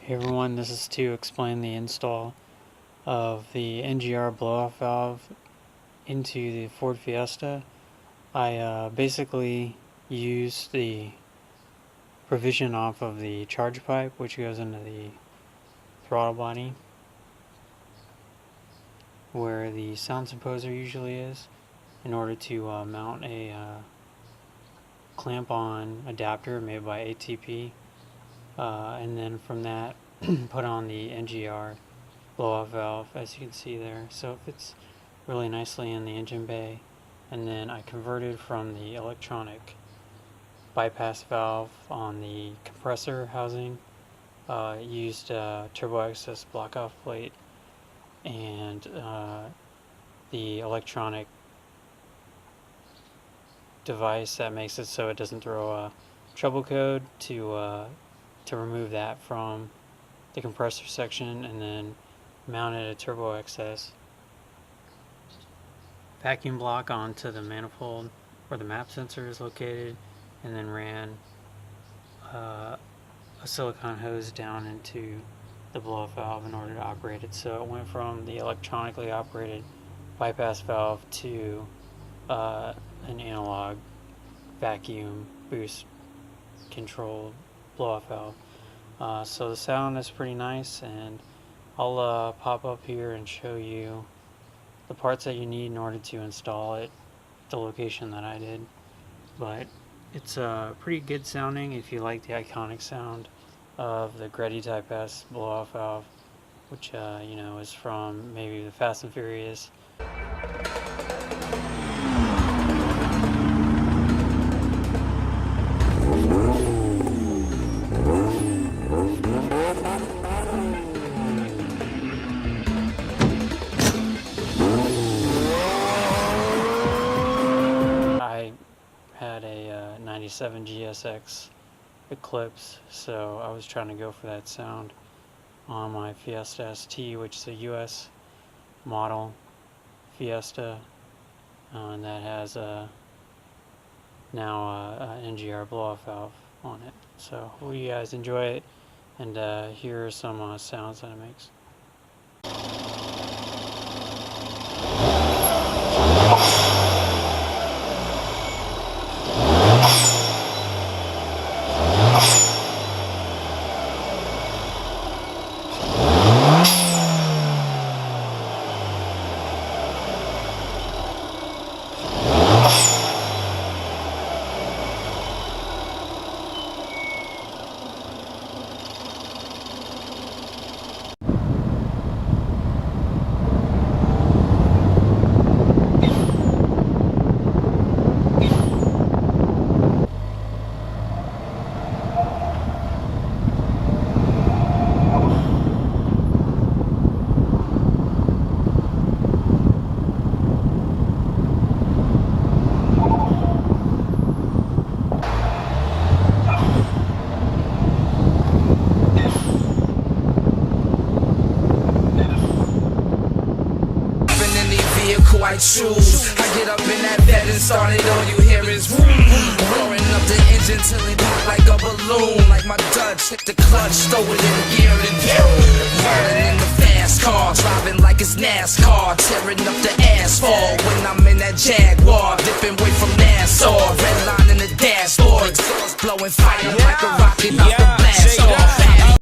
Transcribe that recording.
Hey everyone, this is to explain the install of the NGR blow-off valve into the Ford Fiesta. I basically used the provision off of the charge pipe, which goes into the throttle body where the sound supposer usually is, in order to mount a clamp-on adapter made by ATP. And then from that put on the NGR blow-off valve, as you can see there. So it fits really nicely in the engine bay. And then I converted from the electronic bypass valve on the compressor housing, used turbo access block-off plate and the electronic device that makes it so it doesn't throw a trouble code to remove that from the compressor section, and then mounted a turbo excess vacuum block onto the manifold where the map sensor is located, and then ran a silicone hose down into the blow-off valve in order to operate it. So it went from the electronically operated bypass valve to an analog vacuum boost controlled blow-off valve. So the sound is pretty nice, and I'll pop up here and show you the parts that you need in order to install it at the location that I did. But it's pretty good sounding if you like the iconic sound of the Gretty Type S blow-off valve, which you know, is from maybe the Fast and Furious. I had a 97 GSX Eclipse, so I was trying to go for that sound on my Fiesta ST, which is a US model Fiesta, and that has now an NGR blow-off valve on it. So hope you guys enjoy it, and here are some sounds that it makes. White shoes. I get up in that bed and start it, all you hear is vroom, roaring up the engine till it pop like a balloon. Like my Dutch, hit the clutch, throw it in gear and rolling in the fast car, driving like it's NASCAR, tearing up the asphalt when I'm in that Jaguar, dipping away from Nassau, red line in the dashboard, exhaust blowing fire like a rocket out the